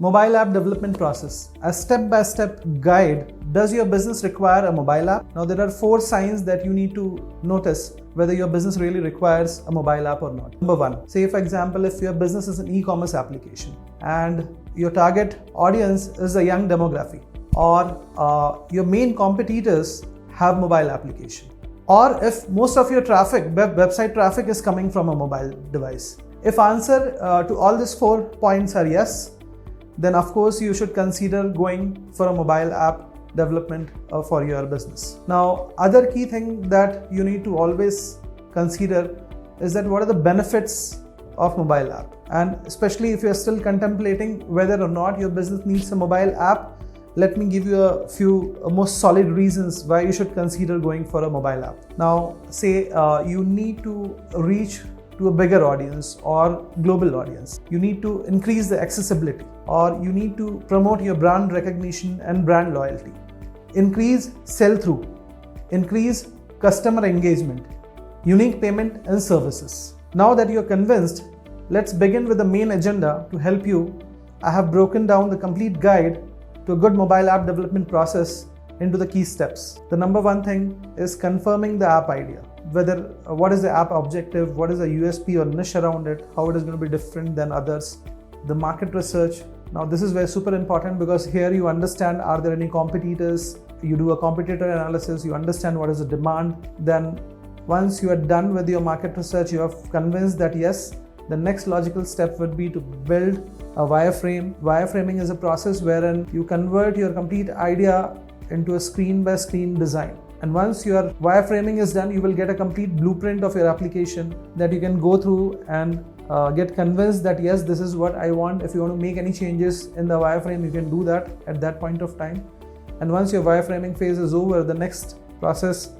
Mobile app development process. A step-by-step guide. Does your business require a mobile app? Now there are 4 signs that you need to notice whether your business really requires a mobile app or not. Number 1, say for example, if your business is an e-commerce application and your target audience is a young demographic, or your main competitors have mobile application, or if most of your traffic, website traffic is coming from a mobile device. If answer to all these 4 points are yes, then of course you should consider going for a mobile app development for your business. Now, other key thing that you need to always consider is that what are the benefits of mobile app, and especially if you are still contemplating whether or not your business needs a mobile app, let me give you a few most solid reasons why you should consider going for a mobile app. Now, say you need to reach to a bigger audience or global audience. You need to increase the accessibility, or you need to promote your brand recognition and brand loyalty. Increase sell-through, increase customer engagement, unique payment and services. Now that you're convinced, let's begin with the main agenda to help you. I have broken down the complete guide to a good mobile app development process into the key steps. The number 1 thing is confirming the app idea. What is the app objective, what is the USP or niche around it, how it is going to be different than others. The market research. Now this is very super important, because here you understand, are there any competitors? You do a competitor analysis, you understand what is the demand. Then once you are done with your market research, you have convinced that yes, the next logical step would be to build a wireframe. Wireframing is a process wherein you convert your complete idea into a screen-by-screen design. And once your wireframing is done, you will get a complete blueprint of your application that you can go through and get convinced that yes, this is what I want. If you want to make any changes in the wireframe, you can do that at that point of time. And once your wireframing phase is over, the next process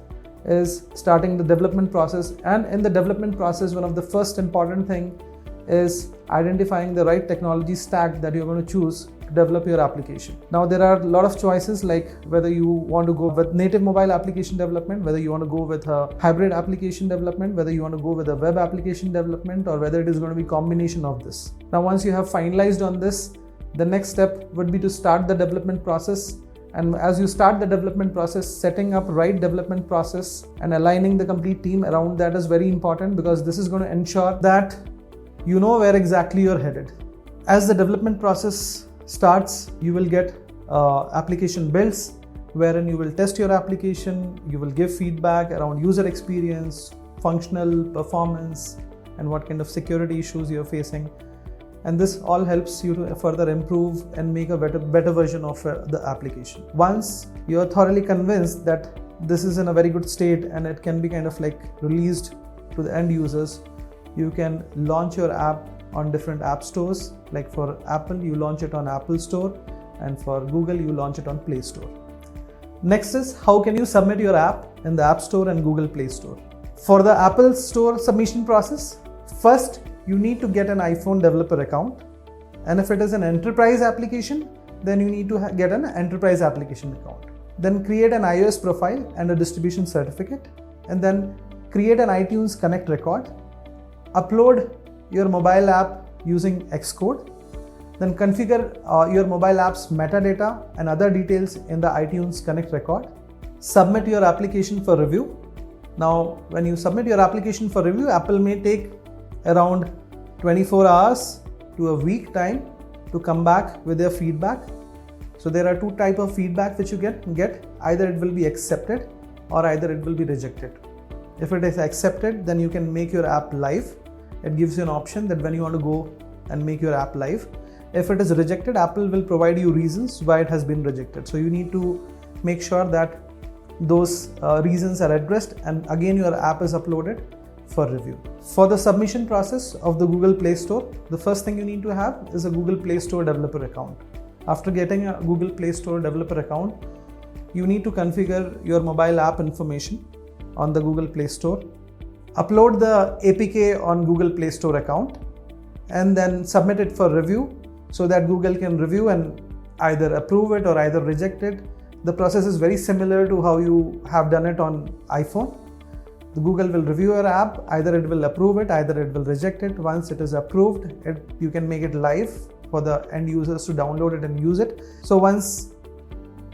is starting the development process. And in the development process, one of the first important thing is identifying the right technology stack that you're going to choose to develop your application. Now there are a lot of choices, like whether you want to go with native mobile application development, whether you want to go with a hybrid application development, whether you want to go with a web application development, or whether it is going to be a combination of this. Now once you have finalized on this, the next step would be to start the development process. And as you start the development process, setting up right development process and aligning the complete team around that is very important, because this is going to ensure that you know where exactly you're headed. As the development process starts, you will get application builds, wherein you will test your application, you will give feedback around user experience, functional performance, and what kind of security issues you're facing. And this all helps you to further improve and make a better version of the application. Once you're thoroughly convinced that this is in a very good state and it can be kind of like released to the end users, you can launch your app on different app stores. Like for Apple, you launch it on Apple Store, and for Google, you launch it on Play Store. Next is, how can you submit your app in the App Store and Google Play Store? For the Apple Store submission process, first you need to get an iPhone developer account, and if it is an enterprise application, then you need to get an enterprise application account. Then create an iOS profile and a distribution certificate, and then create an iTunes Connect record. Upload your mobile app using Xcode. Then configure your mobile app's metadata and other details in the iTunes Connect record. Submit your application for review. Now, when you submit your application for review, Apple may take around 24 hours to a week time to come back with their feedback. So there are 2 types of feedback which you get. Either it will be accepted or either it will be rejected. If it is accepted, then you can make your app live. It gives you an option that when you want to go and make your app live. If it is rejected, Apple will provide you reasons why it has been rejected. So you need to make sure that those reasons are addressed, and again your app is uploaded for review. For the submission process of the Google Play Store, the first thing you need to have is a Google Play Store developer account. After getting a Google Play Store developer account, you need to configure your mobile app information on the Google Play Store, upload the APK on Google Play Store account, and then submit it for review so that Google can review and either approve it or either reject it. The process is very similar to how you have done it on iPhone. The Google will review your app, either it will approve it, either it will reject it. Once it is approved, you can make it live for the end users to download it and use it. So once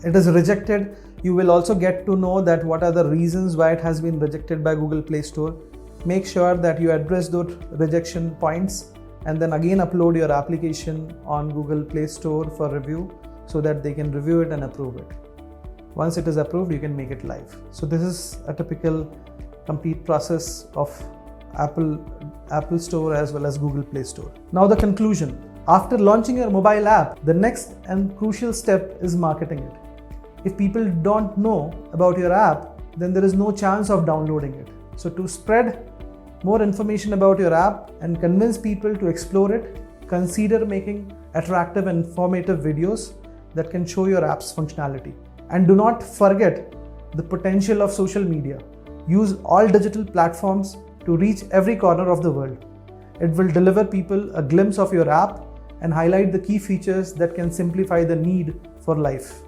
it is rejected, you will also get to know that what are the reasons why it has been rejected by Google Play Store. Make sure that you address those rejection points and then again upload your application on Google Play Store for review so that they can review it and approve it. Once it is approved, you can make it live. So this is a typical complete process of Apple Store as well as Google Play Store. Now the conclusion. After launching your mobile app, the next and crucial step is marketing it. If people don't know about your app, then there is no chance of downloading it. So to spread more information about your app and convince people to explore it, consider making attractive and informative videos that can show your app's functionality. And do not forget the potential of social media. Use all digital platforms to reach every corner of the world. It will deliver people a glimpse of your app and highlight the key features that can simplify the need for life.